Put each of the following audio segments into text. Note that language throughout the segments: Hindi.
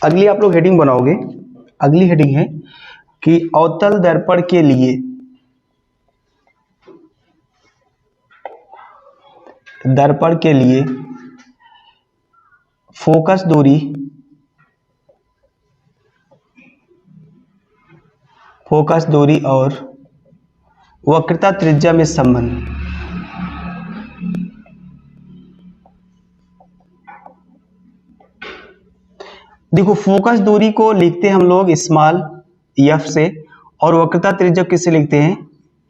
अगली आप लोग हेडिंग बनाओगे, अगली हेडिंग है कि अवतल दर्पण के लिए फोकस दूरी और वक्रता त्रिज्या में संबंध। देखो फोकस दूरी को लिखते हैं हम लोग स्मॉल एफ से और वक्रता त्रिज्या किससे लिखते हैं,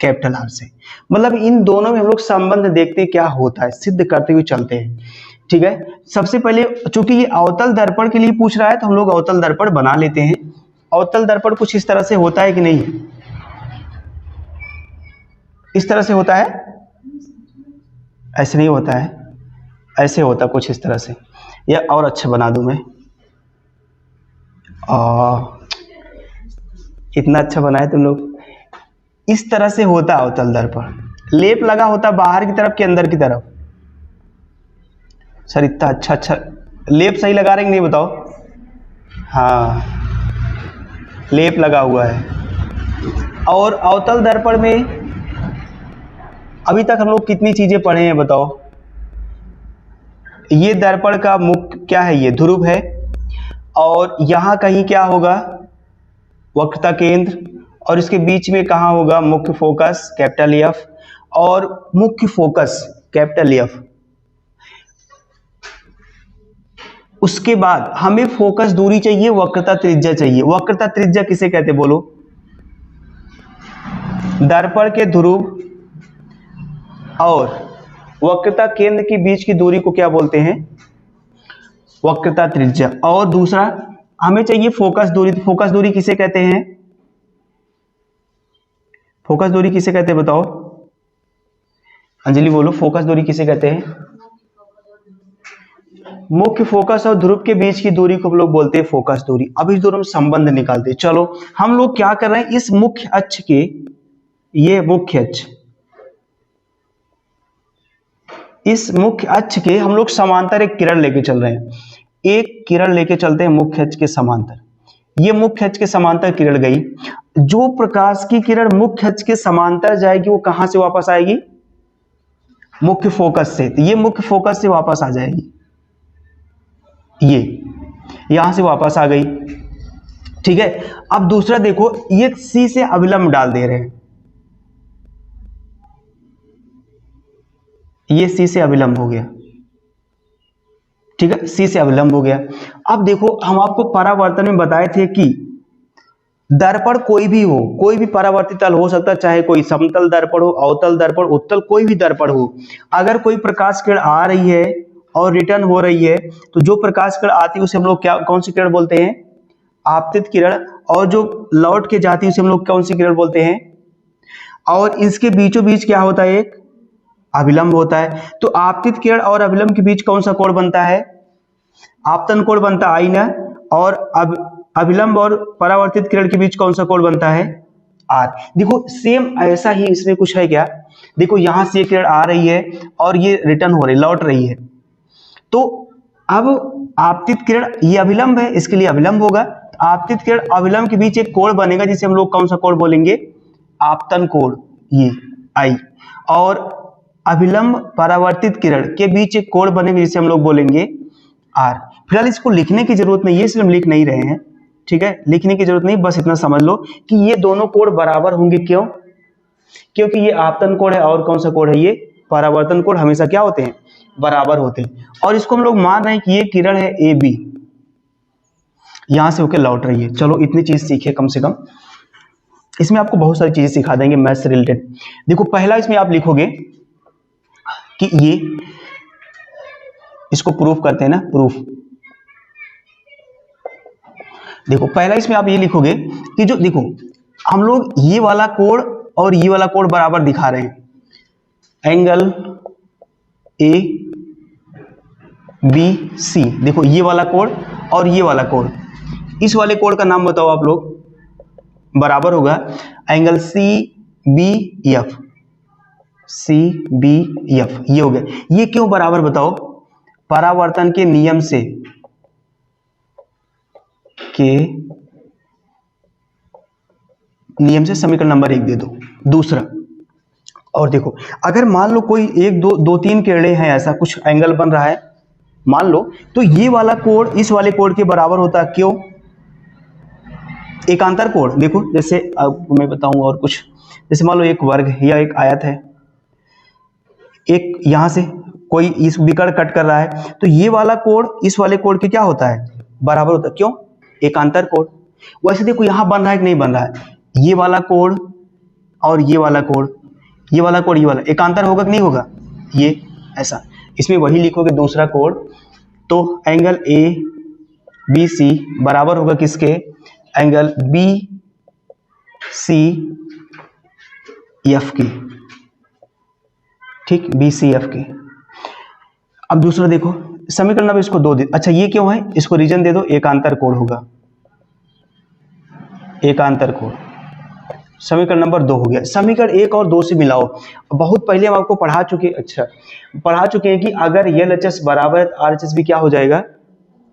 कैपिटल आर से। मतलब इन दोनों में हम लोग संबंध देखते हैं क्या होता है, सिद्ध करते हुए चलते हैं। ठीक है, सबसे पहले चूंकि ये अवतल दर्पण के लिए पूछ रहा है तो हम लोग अवतल दर्पण बना लेते हैं। अवतल दर्पण कुछ इस तरह से होता है कि नहीं, इस तरह से होता है, ऐसे नहीं होता है, ऐसे होता है कुछ इस तरह से, या और अच्छा बना दूं मैं, इतना अच्छा बनाए तुम लोग। इस तरह से होता है अवतल दर्पण, लेप लगा होता बाहर की तरफ कि अंदर की तरफ। सर इतना अच्छा लेप सही लगा रहे हैं नहीं बताओ, हाँ लेप लगा हुआ है। और अवतल दर्पण में अभी तक हम लोग कितनी चीजें पढ़े हैं बताओ। ये दर्पण का मुख्य क्या है, ये ध्रुव है, और यहां कहीं क्या होगा, वक्रता केंद्र, और इसके बीच में कहां होगा मुख्य फोकस कैपिटल एफ, और मुख्य फोकस कैपिटल एफ। उसके बाद हमें फोकस दूरी चाहिए, वक्रता त्रिज्या चाहिए। वक्रता त्रिज्या किसे कहते बोलो, दर्पण के ध्रुव और वक्रता केंद्र के बीच की दूरी को क्या बोलते हैं, वक्रता त्रिज्या। और दूसरा हमें चाहिए फोकस दूरी। तो फोकस दूरी किसे कहते हैं, फोकस दूरी किसे कहते हैं बताओ, अंजलि बोलो फोकस दूरी किसे कहते हैं। मुख्य फोकस और ध्रुव के बीच की दूरी को हम लोग बोलते हैं फोकस दूरी। अब इस दोनों में संबंध निकालते हैं। चलो हम लोग क्या कर रहे हैं, इस मुख्य अक्ष के, ये मुख्य अक्ष, इस मुख्य अक्ष के हम लोग समांतर एक किरण लेके चल रहे हैं, एक किरण लेके चलते हैं मुख्य अक्ष के समांतर। ये मुख्य अक्ष के समांतर किरण गई, जो प्रकाश की किरण मुख्य अक्ष के समांतर जाएगी वो कहां से वापस आएगी, मुख्य फोकस से। तो ये मुख्य फोकस से वापस आ जाएगी, ये यहां से वापस आ गई। ठीक है, अब दूसरा देखो, ये सी से अविलंब डाल दे रहे हैं, ये सी से अविलंब हो गया। ठीक है, सी से अविलंब हो गया। अब देखो हम आपको परावर्तन में बताए थे कि दर्पण कोई भी हो, कोई भी परावर्तित तल हो सकता है, चाहे कोई समतल दर्पण हो, अवतल दर्पण, उत्तल, कोई भी दर्पण हो। अगर कोई प्रकाश किरण आ रही है और रिटर्न हो रही है तो जो प्रकाश किरण आती है उसे हम लोग क्या, कौन सी किरण बोलते हैं, आपतित किरण। और जो लौट के जाती है उसे हम लोग कौन सी किरण बोलते हैं। और इसके बीचों बीच क्या होता है, एक अभिलंब होता है। तो आपतित किरण और अभिलंब के बीच कौन सा कोण बनता है, आपतन कोण बनता है आई ना। और अब अभिलंब और परावर्तित किरण के बीच कौन सा कोण बनता है, आर। देखो सेम ऐसा ही इसमें कुछ है क्या, देखो यहां से किरण आ रही है और ये रिटर्न हो रही, लौट रही है। तो अब आपतित किरण, ये अभिलंब है, इसके लिए अभिलंब होगा। आपतित किरण अभिलंब के बीच एक कोण बनेगा जिसे हम लोग कौन सा कोण बोलेंगे, आपतन कोण, ये आई। और अभिलंब परावर्तित किरण के बीच एक कोण बनेगा जिसे हम लोग बोलेंगे आर। फिलहाल इसको लिखने की जरूरत नहीं है, इसलिए हम लिख नहीं रहे हैं। ठीक है, लिखने की जरूरत नहीं, बस इतना समझ लो कि ये दोनों कोण बराबर होंगे। क्यों, क्योंकि ये आपतन कोण है और कौन सा कोण है, ये परावर्तन कोण हमेशा क्या होते हैं, बराबर होते हैं। और इसको हम लोग मान रहे हैं कि ये किरण है ए बी, यहां से होकर लौट रही है। चलो इतनी चीज सीखे कम से कम, इसमें आपको बहुत सारी चीजें सिखा देंगे मैथ्स से रिलेटेड। देखो पहला इसमें आप लिखोगे कि ये, इसको प्रूफ करते हैं ना, प्रूफ। देखो पहला इसमें आप ये लिखोगे कि जो, देखो हम लोग ये वाला कोण और ये वाला कोण बराबर दिखा रहे हैं, एंगल ए बी सी। देखो ये वाला कोण और ये वाला कोण, इस वाले कोण का नाम बताओ आप लोग, बराबर होगा angle C B F, C B F, ये हो गया। ये क्यों बराबर बताओ, परावर्तन के नियम से, के नियम से समीकरण नंबर 1 दे दो। दूसरा, और देखो अगर मान लो कोई एक दो तीन किरणें हैं, ऐसा कुछ एंगल बन रहा है मान लो, तो ये वाला कोण इस वाले कोण के बराबर होता है। क्यों? एकांतर कोण। देखो जैसे अब मैं बताऊं और कुछ, जैसे मान लो एक वर्ग या एक आयत है, एक यहां से कोई इस विकर्ण कट कर रहा है, तो ये वाला कोण इस वाले कोण के क्या होता है? बराबर होता है। क्यों? एकांतर कोण। वैसे देखो यहां बन रहा है कि नहीं बन रहा है, ये वाला कोण और ये वाला कोण, ये वाला कोण, ये वाला एकांतर होगा कि नहीं होगा? ये ऐसा, इसमें वही लिखोगे दूसरा कोण, तो एंगल ए बी सी बराबर होगा किसके? एंगल बी सी एफ के। ठीक, बी सी एफ के। अब दूसरा देखो समीकरण नंबर इसको 2 दे। अच्छा ये क्यों है? इसको रीजन दे दो, एकांतर कोण होगा, एकांतर कोण। समीकरण नंबर 2 हो गया। समीकरण 1 और 2 से मिलाओ। बहुत पहले हम आपको पढ़ा चुके हैं कि अगर LHS बराबर है तो RHS भी क्या हो जाएगा?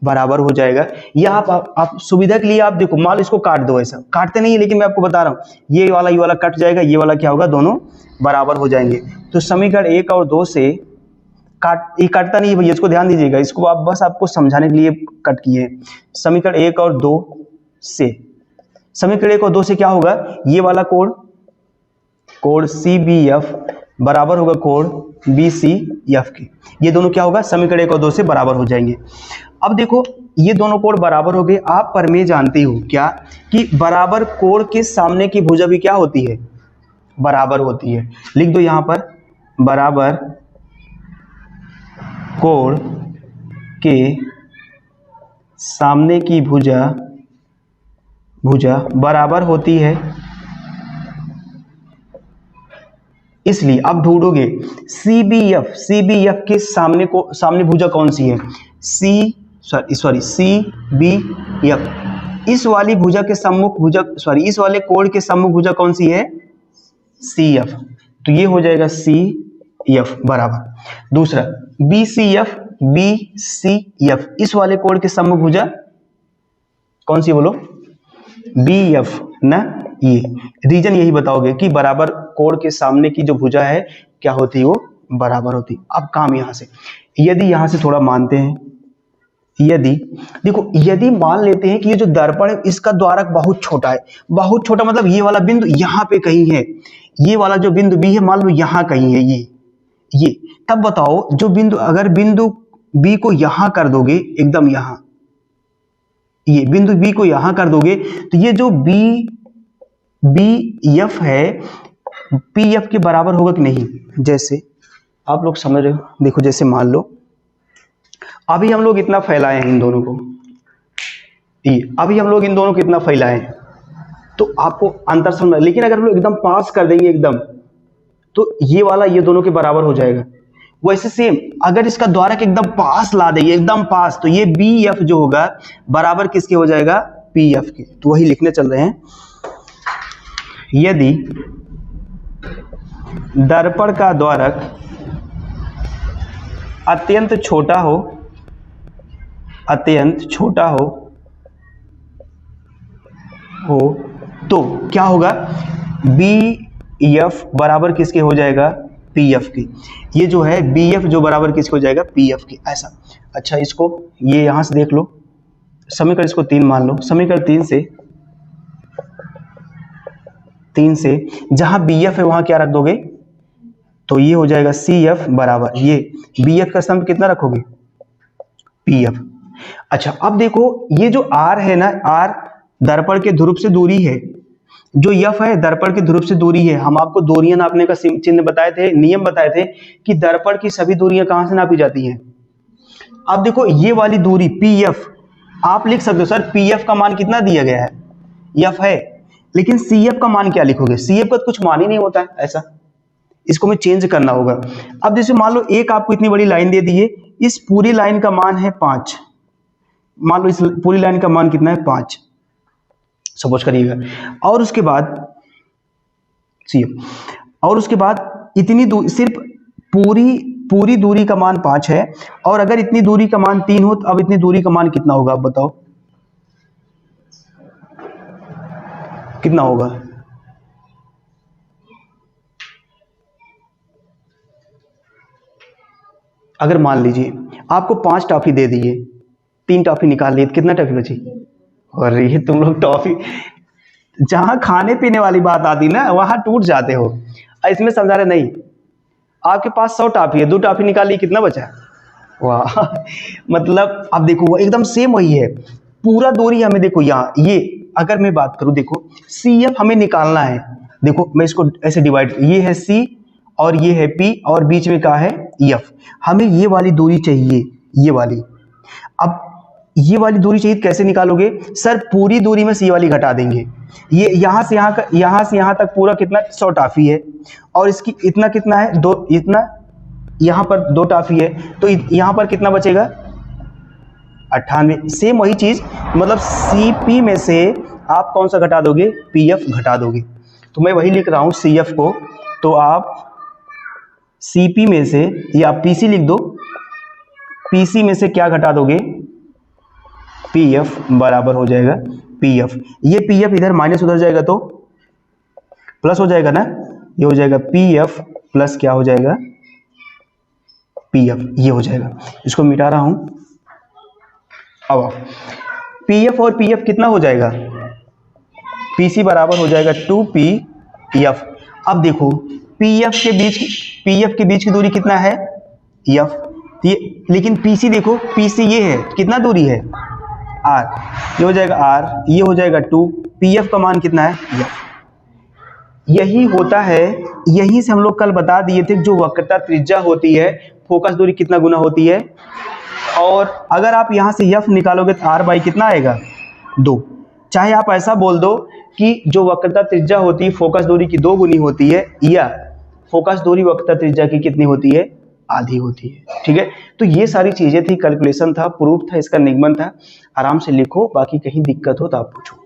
बराबर हो जाएगा। या आप सुविधा के लिए आप देखो, मान लो इसको काट दो, ऐसा काटते नहीं है लेकिन मैं आपको बता रहा हूँ, ये वाला कट जाएगा, ये वाला क्या होगा? दोनों बराबर हो जाएंगे। तो समीकरण 1 और 2 से ये काटता नहीं है भैया, इसको ध्यान दीजिएगा, इसको आप बस आपको समझाने के लिए कट किए। समीकरण 1 और 2 से, समीकरण 1 और 2 से क्या होगा? ये वाला कोण CBF बराबर होगा कोण BCF के। ये दोनों क्या होगा? समीकरण 1 और 2 से बराबर हो जाएंगे। अब देखो ये दोनों कोण बराबर हो गए। आप प्रमेय जानते हो क्या कि बराबर कोण के सामने की भुजा भी क्या होती है? बराबर होती है। लिख दो यहां पर, बराबर कोण के सामने की भुजा बराबर होती है। इसलिए आप ढूंढोगे CBF के सामने भुजा कौन सी है? CBF। इस वाली भुजा के सम्मुख भुजा, इस वाले कोण के सम्मुख भुजा कौन सी है? CF। तो ये हो जाएगा CF बराबर। दूसरा BCF, इस वाले कोण के सम्मुख भुजा कौन सी? बोलो BF ना। ये रीजन यही बताओगे कि बराबर कोण के सामने की जो भुजा है क्या होती है? वो बराबर होती। अब काम यहां से, यदि यहां से थोड़ा मानते हैं, यदि मान लेते हैं कि ये जो दर्पण है इसका द्वारक बहुत छोटा है, बहुत छोटा मतलब ये वाला बिंदु यहाँ पे कहीं है, ये वाला जो बिंदु B है मान लो यहाँ कहीं है, ये तब बताओ जो बिंदु, अगर बिंदु B को यहां कर दोगे, एकदम यहां, ये बिंदु B को यहां कर दोगे, तो ये जो BF है PF के बराबर होगा कि नहीं? जैसे आप लोग समझ रहे हो, देखो जैसे मान लो अभी हम लोग इतना फैलाए हैं इन दोनों को, अभी हम लोग इन दोनों को इतना फैलाए हैं, तो आपको अंतर समझ। लेकिन अगर हम लोग एकदम पास कर देंगे एकदम, तो ये वाला ये दोनों के बराबर हो जाएगा। वैसे सेम अगर इसका द्वारक एकदम पास ला देंगे, एकदम पास, तो ये BF जो होगा बराबर किसके हो जाएगा? PF के। तो वही लिखने चल रहे हैं, यदि दर्पण का द्वारक अत्यंत छोटा हो तो क्या होगा? BF बराबर किसके हो जाएगा? PF के। ये जो है BF जो बराबर किसके हो जाएगा? PF के। ऐसा। अच्छा इसको ये यहां से देख लो, समीकरण इसको 3 मान लो। समीकरण 3 से जहां BF है वहां क्या रख दोगे? तो ये हो जाएगा CF बराबर, ये BF का स्तंभ कितना रखोगे? PF। अच्छा अब देखो ये जो R है ना, R दर्पण के ध्रुव से दूरी है, जो F है दर्पण के ध्रुव से दूरी है। हम आपको दूरियां नापने का चिन्ह बताए थे, नियम बताए थे कि दर्पण की सभी दूरियां कहां से नापी जाती हैं? अब देखो ये वाली दूरी PF, आप लिख सकते हो सर PF का मान कितना दिया गया है? F है, लेकिन CF का मान क्या लिखोगे? CF का तो कुछ मान ही नहीं होता है, ऐसा इसको में चेंज करना होगा। अब जैसे मान लो एक आपको इतनी बड़ी लाइन दे दी है, इस पूरी लाइन का मान है 5, मान लो इस पूरी लाइन का मान कितना है? 5 सपोज करिएगा। और उसके बाद इतनी दूरी, सिर्फ पूरी दूरी का मान 5 है, और अगर इतनी दूरी का मान 3 हो तो अब इतनी दूरी का मान कितना होगा आप बताओ? कितना होगा? अगर मान लीजिए आपको 5 टॉफी दे दिए, 3 टॉफी निकाल लिए, कितना टॉफी बची? और ये तुम लोग टॉफी, जहां खाने पीने वाली बात आती ना वहां टूट जाते हो। इसमें समझा रहे नहीं, आपके पास 100 टॉफी है, 2 टॉफी निकाल ली, कितना बचा? वाह मतलब अब देखो वो एकदम सेम वही है, पूरा दूरी हमें देखो यहाँ ये अगर मैं बात करूं, देखो CF हमें निकालना है। देखो मैं इसको ऐसे डिवाइड, ये है C और ये है P और बीच में क्या है F। हमें ये वाली दूरी चाहिए, ये वाली। अब ये वाली दूरी चाहिए, कैसे निकालोगे सर? पूरी दूरी में C वाली घटा देंगे। ये यहाँ से यहाँ तक पूरा कितना? 100 टॉफी है और इसकी इतना कितना है? 2, इतना यहाँ पर 2 टॉफी है, तो यहाँ पर कितना बचेगा? 98। सेम वही चीज, मतलब CP में से आप कौन सा घटा दोगे? PF घटा दोगे। तो मैं वही लिख रहा हूँ CF को, तो आप CP में से या PC लिख दो, PC में से क्या घटा दोगे? PF बराबर हो जाएगा PF। ये PF इधर माइनस उधर जाएगा तो प्लस हो जाएगा ना, ये हो जाएगा PF प्लस क्या हो जाएगा? PF, ये हो जाएगा। इसको मिटा रहा हूं। अब PF और PF कितना हो जाएगा? PC बराबर हो जाएगा 2PF। अब देखो PF के बीच की दूरी कितना है? F। ये लेकिन PC देखो, PC ये है, कितना दूरी है? R। ये हो जाएगा R, ये हो जाएगा 2। PF का मान कितना है? F। यही होता है, यही से हम लोग कल बता दिए थे जो वक्रता त्रिज्या होती है, फोकस दूरी कितना गुना होती है। और अगर आप यहां से F निकालोगे तो R बाई कितना आएगा? 2। चाहे आप ऐसा बोल दो कि जो वक्रता त्रिज्या होती है फोकस दूरी की 2 गुनी होती है, या फोकस दूरी वक्रता त्रिज्या की कितनी होती है? आधी होती है। ठीक है, तो ये सारी चीजें थी, कैलकुलेशन था, प्रूफ था, इसका निगमन था। आराम से लिखो, बाकी कहीं दिक्कत हो तो आप पूछो।